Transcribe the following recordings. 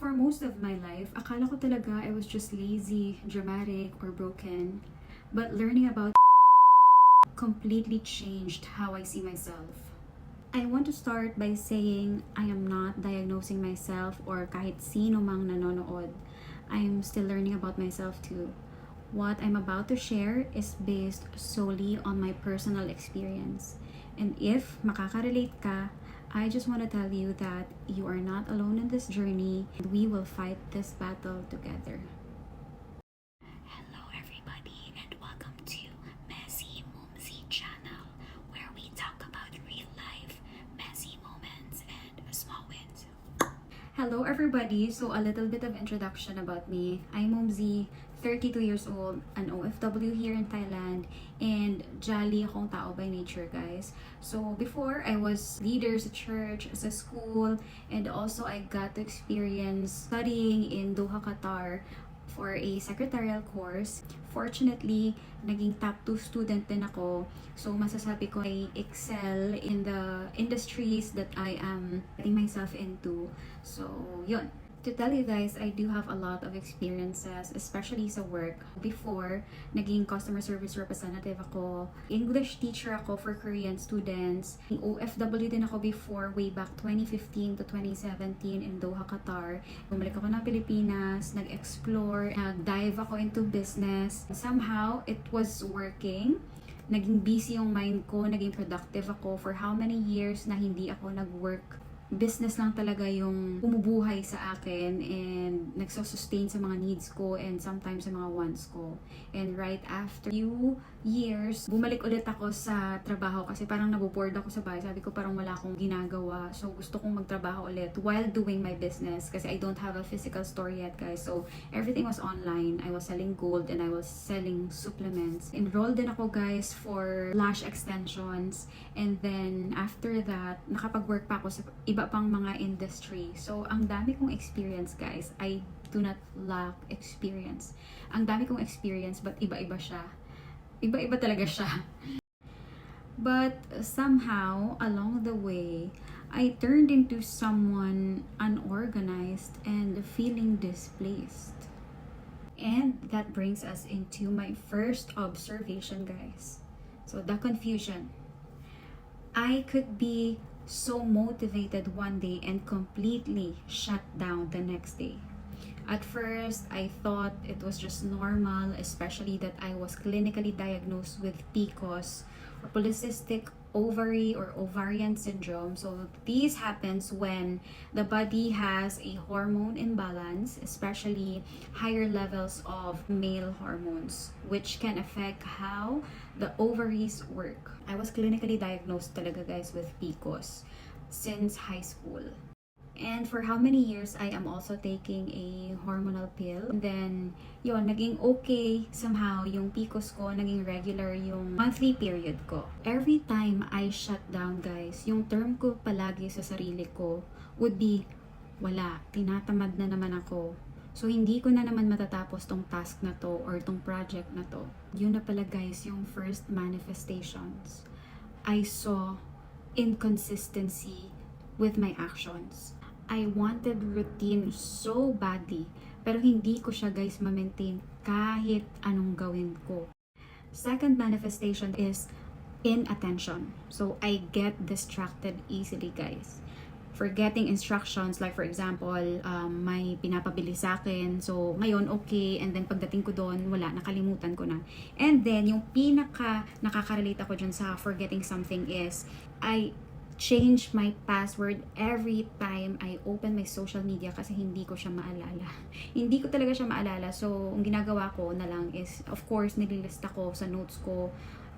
For most of my life, akala ko talaga I was just lazy, dramatic, or broken. But learning about completely changed how I see myself. I want to start by saying I am not diagnosing myself or kahit sino mang nanonood. I am still learning about myself too. What I'm about to share is based solely on my personal experience. And if makaka-relate ka, I just want to tell you that you are not alone in this journey. We will fight this battle together. Hello everybody and welcome to Messy Mumsy channel, where we talk about real life, messy moments and small wins. Hello everybody, so a little bit of introduction about me. I'm Mumsy, 32 years old, an OFW here in Thailand, and jolly akong tao by nature, guys. So before, I was leader sa church, sa school, and also I got to experience studying in Doha, Qatar for a secretarial course. Fortunately, naging top 2 student din ako. So masasabi ko I excel in the industries that I am getting myself into. So, yun. To tell you guys, I do have a lot of experiences, especially sa work. Before, naging customer service representative ako. English teacher ako for Korean students. OFW din ako before, way back 2015 to 2017 in Doha, Qatar. Bumalik ako ng Pilipinas, nag-explore, nag-dive ako into business. Somehow, it was working. Naging busy yung mind ko, naging productive ako for how many years na hindi ako nag-work. Business lang talaga yung bumubuhay sa akin and nagsusustain sa mga needs ko and sometimes sa mga wants ko. And right after few years, bumalik ulit ako sa trabaho kasi parang naboboard ako sa bahay. Sabi ko parang wala akong ginagawa. So gusto kong magtrabaho ulit while doing my business kasi I don't have a physical store yet, guys. So everything was online. I was selling gold and I was selling supplements. Enrolled din ako, guys, for lash extensions. And then after that, nakapag-work pa ako sa iba pang mga industry. So, ang dami kong experience, guys. I do not lack experience. Ang dami kong experience, but iba-iba siya. Iba-iba talaga siya. But somehow, along the way, I turned into someone unorganized and feeling displaced. And that brings us into my first observation, guys. So, the confusion. I could be so motivated one day and completely shut down the next day. At first, I thought it was just normal, especially that I was clinically diagnosed with PCOS, or polycystic ovary or ovarian syndrome. So this happens when the body has a hormone imbalance, especially higher levels of male hormones, which can affect how the ovaries work. I was clinically diagnosed talaga, guys, with PCOS since high school. And for how many years, I am also taking a hormonal pill. And then, yun, naging okay somehow yung PCOS ko, naging regular yung monthly period ko. Every time I shut down, guys, yung term ko palagi sa sarili ko would be, wala, tinatamad na naman ako. So, hindi ko na naman matatapos tong task na to or tong project na to. Yun na pala, guys, yung first manifestations. I saw inconsistency with my actions. I wanted routine so badly, pero hindi ko siya, guys, ma-maintain kahit anong gawin ko. Second manifestation is inattention. So, I get distracted easily, guys. Forgetting instructions, like for example, may pinapabili sa akin. So, ngayon, okay. And then, pagdating ko doon, wala, nakalimutan ko na. And then, yung pinaka nakaka-relate ako dyan sa forgetting something is, I change my password every time I open my social media kasi hindi ko siya maalala. Hindi ko talaga siya maalala. So, ang ginagawa ko na lang is, of course, nililista ko sa notes ko.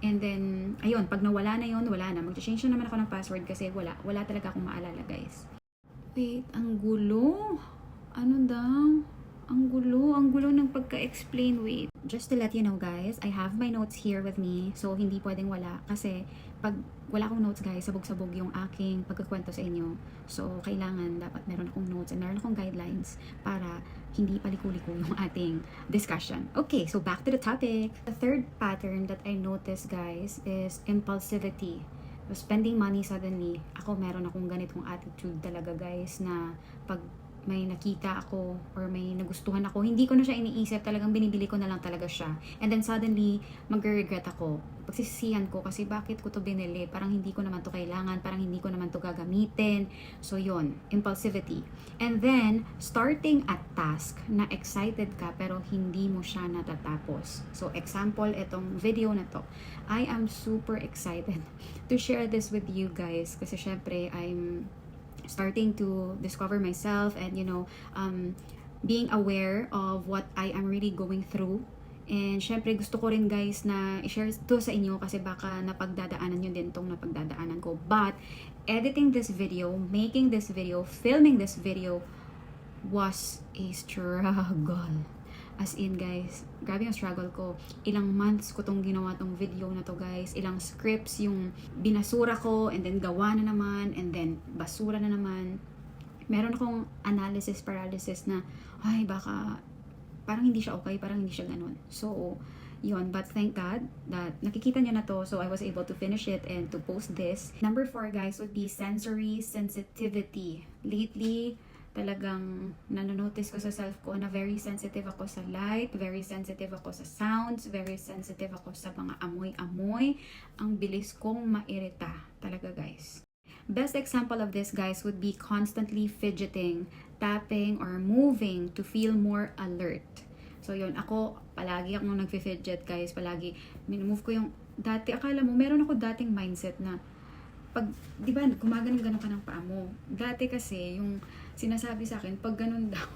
And then, ayun, pag nawala na yun, wala na. Mag-change na naman ako ng password kasi wala talaga akong maalala, guys. Wait, ang gulo. Ano daw? Ang gulo ng pagka-explain. Wait, just to let you know, guys, I have my notes here with me. So, hindi pwedeng wala. Kasi, pag wala akong notes, guys, sabog-sabog yung aking pagkakwento sa inyo. So, kailangan dapat meron akong notes and meron akong guidelines para hindi paliko-liko yung ating discussion. Okay, so back to the topic. The third pattern that I noticed, guys, is impulsivity. So, spending money suddenly. Ako, meron akong ganitong attitude talaga, guys, na pag may nakita ako or may nagustuhan ako, hindi ko na siya iniisip, talagang binibili ko na lang talaga siya. And then suddenly, magre-regret ako. Pagsisisihan ko kasi bakit ko to binili? Parang hindi ko naman to kailangan, parang hindi ko naman to gagamitin. So yon, impulsivity. And then, starting a task na excited ka pero hindi mo siya natatapos. So example, itong video na to. I am super excited to share this with you guys kasi syempre I'm starting to discover myself and being aware of what I am really going through. And syempre gusto ko rin guys na i-share to sa inyo kasi baka napagdadaanan nyo din tong napagdadaanan ko. But editing this video, making this video, filming this video was a struggle. As in guys, grabe yung struggle ko. Ilang months ko tong ginawa tong video na to guys. Ilang scripts yung binasura ko and then gawa na naman and then basura na naman. Meron akong analysis paralysis na ay baka parang hindi siya okay, parang hindi siya ganun. So, yun. But thank God that nakikita niyo na to, so I was able to finish it and to post this. Number 4 guys would be sensory sensitivity. Lately, talagang nanonotice ko sa self ko na very sensitive ako sa light, very sensitive ako sa sounds, very sensitive ako sa mga amoy-amoy. Ang bilis kong mairita talaga guys. Best example of this guys would be constantly fidgeting, tapping, or moving to feel more alert. So yun, ako palagi akong nagfi-fidget guys, palagi minumove ko yung, dati akala mo, meron ako dating mindset na pag, di ba, gumagano-gano ka ng paa mo. Dati kasi, yung sinasabi sa akin, pag ganun daw,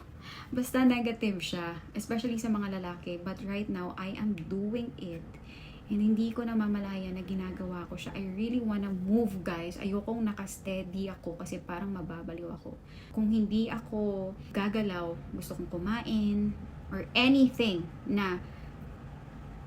basta negative siya, especially sa mga lalaki. But right now, I am doing it. And hindi ko na mamalaya na ginagawa ko siya. I really wanna move, guys. Ayokong naka-steady ako kasi parang mababaliw ako. Kung hindi ako gagalaw, gusto kong kumain, or anything na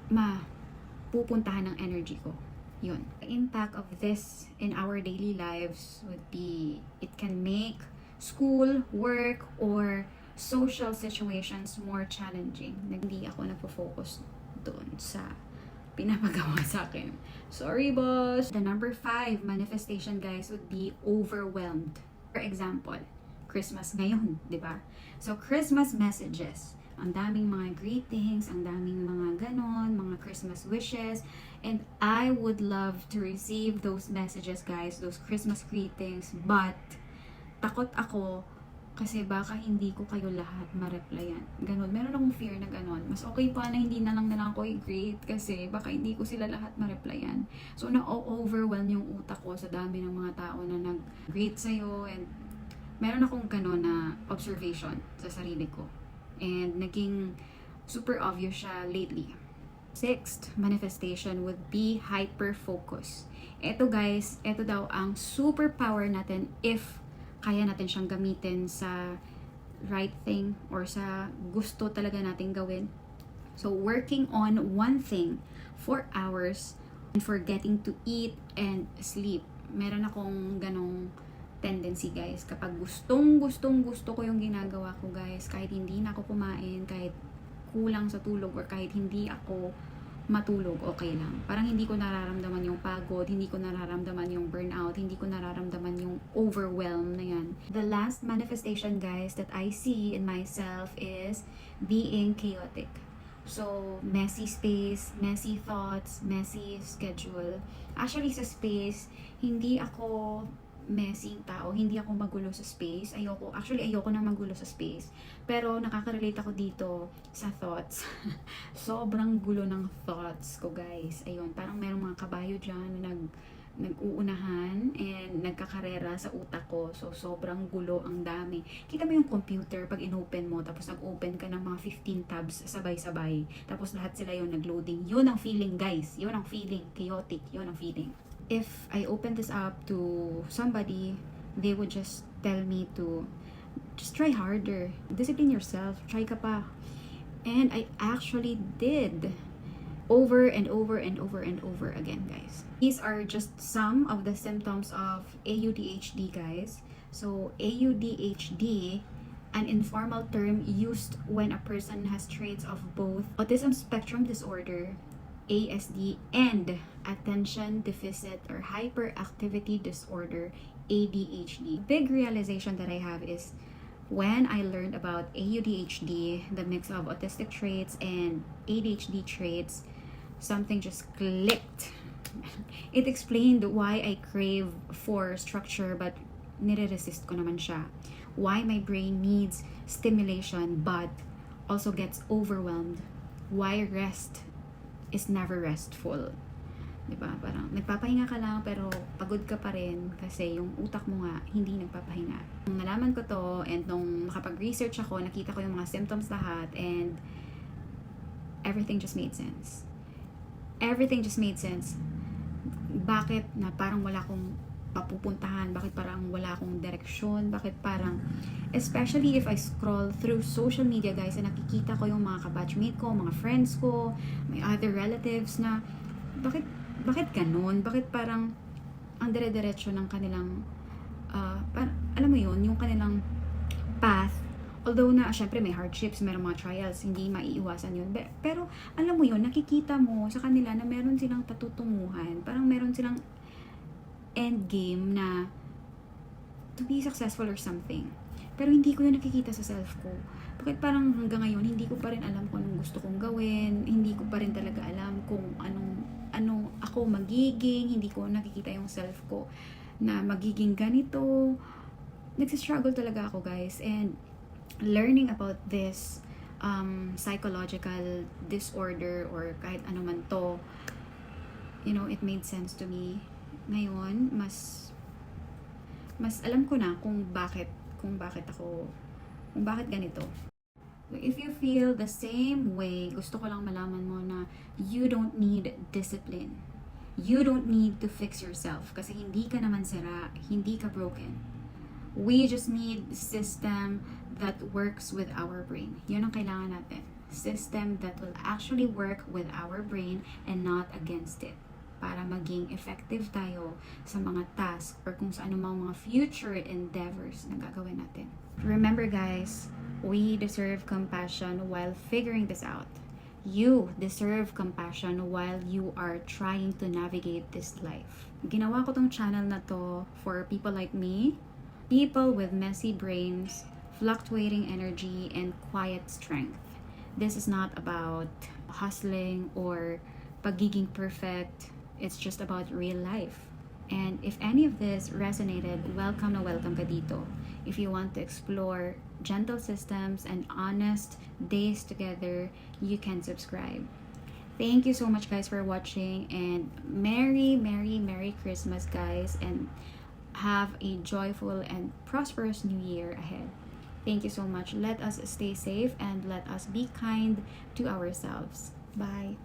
mapupuntahan ng energy ko. Yun. The impact of this in our daily lives would be, it can make school, work, or social situations more challenging. Hindi ako nagpo-focus doon sa pinapagawa sa akin. Sorry, boss! The number 5 manifestation, guys, would be overwhelmed. For example, Christmas ngayon, di ba? So, Christmas messages. Ang daming mga greetings, ang daming mga ganon, mga Christmas wishes. And I would love to receive those messages, guys, those Christmas greetings. But, takot ako kasi baka hindi ko kayo lahat ma-replyan. Ganon. Meron akong fear na ganon. Mas okay pa na hindi na lang ako i-greet kasi baka hindi ko sila lahat ma-replyan. So, na-overwhelm yung utak ko sa dami ng mga tao na nag-greet sa'yo. And meron akong ganon na observation sa sarili ko. And naging super obvious siya lately. 6th manifestation would be hyper-focus. Ito guys, ito daw ang superpower natin if kaya natin siyang gamitin sa right thing or sa gusto talaga natin gawin. So, working on one thing for hours and forgetting to eat and sleep. Meron akong ganong tendency guys, kapag gusto ko yung ginagawa ko guys, kahit hindi na ako kumain, kahit kulang sa tulog or kahit hindi ako matulog, okay lang. Parang hindi ko nararamdaman yung pagod, hindi ko nararamdaman yung burnout, hindi ko nararamdaman yung overwhelm na yan. The last manifestation guys that I see in myself is being chaotic. So, messy space, messy thoughts, messy schedule. Actually sa space, hindi ako messy tao, hindi ako magulo sa space. Ayoko na magulo sa space. Pero nakaka-relate ako dito sa thoughts. Sobrang gulo ng thoughts ko, guys. Ayun, parang merong mga kabayo dyan na nag-uunahan and nagkakarera sa utak ko. So, sobrang gulo, ang dami. Kita mo yung computer pag in-open mo, tapos nag-open ka ng mga 15 tabs sabay-sabay. Tapos lahat sila yung nag-loading. Yun ang feeling, guys. Yun ang feeling. Chaotic. Yun ang feeling. If I open this up to somebody, they would just tell me to just try harder. Discipline yourself. Try ka pa. And I actually did. Over and over and over and over again, guys. These are just some of the symptoms of AUDHD, guys. So, AUDHD, an informal term used when a person has traits of both autism spectrum disorder, ASD, and attention deficit or hyperactivity disorder, ADHD. Big realization that I have is When I learned about AUDHD, the mix of autistic traits and ADHD traits, something just clicked. It explained why I crave for structure but nire-resist ko naman siya. Why my brain needs stimulation but also gets overwhelmed. Why rest is never restful. Diba? Parang nagpapahinga ka lang pero pagod ka pa rin kasi yung utak mo nga hindi nagpapahinga. Nung nalaman ko to and nung nakapag-research ako, nakita ko yung mga symptoms lahat and everything just made sense. Everything just made sense. Bakit na parang wala akong papupuntahan? Bakit parang wala akong direksyon? Bakit parang, especially if I scroll through social media guys and nakikita ko yung mga kabatchmate ko, mga friends ko, my other relatives na bakit ganun? Bakit parang ang dire-diretso ng kanilang alam mo yun, yung kanilang path, although na syempre may hardships, may mga trials, hindi maiiwasan yun, pero alam mo yun, nakikita mo sa kanila na meron silang patutunguhan, parang meron silang end game na to be successful or something, pero hindi ko yun nakikita sa self ko. Bakit parang hanggang ngayon hindi ko pa rin alam kung anong gusto kong gawin, hindi ko pa rin talaga alam kung anong ako magiging, hindi ko nakikita yung self ko na magiging ganito. Nagsistruggle talaga ako guys, and learning about this psychological disorder or kahit ano man to, you know, it made sense to me. Ngayon, mas alam ko na kung bakit ganito. If you feel the same way, gusto ko lang malaman mo na you don't need discipline. You don't need to fix yourself kasi hindi ka naman sira, hindi ka broken. We just need system that works with our brain. Yun ang kailangan natin. System that will actually work with our brain and not against it. Para maging effective tayo sa mga tasks or kung sa anumang mga future endeavors na gagawin natin. Remember guys, we deserve compassion while figuring this out. You deserve compassion while you are trying to navigate this life. Ginawa ko tong channel na to for people like me, people with messy brains, fluctuating energy, and quiet strength. This is not about hustling or pagiging perfect. It's just about real life. And if any of this resonated, welcome na welcome ka dito. If you want to explore gentle systems and honest days together, you can subscribe. Thank you so much guys for watching, and Merry Christmas guys, and have a joyful and prosperous new year ahead. Thank you so much. Let us stay safe and let us be kind to ourselves. Bye.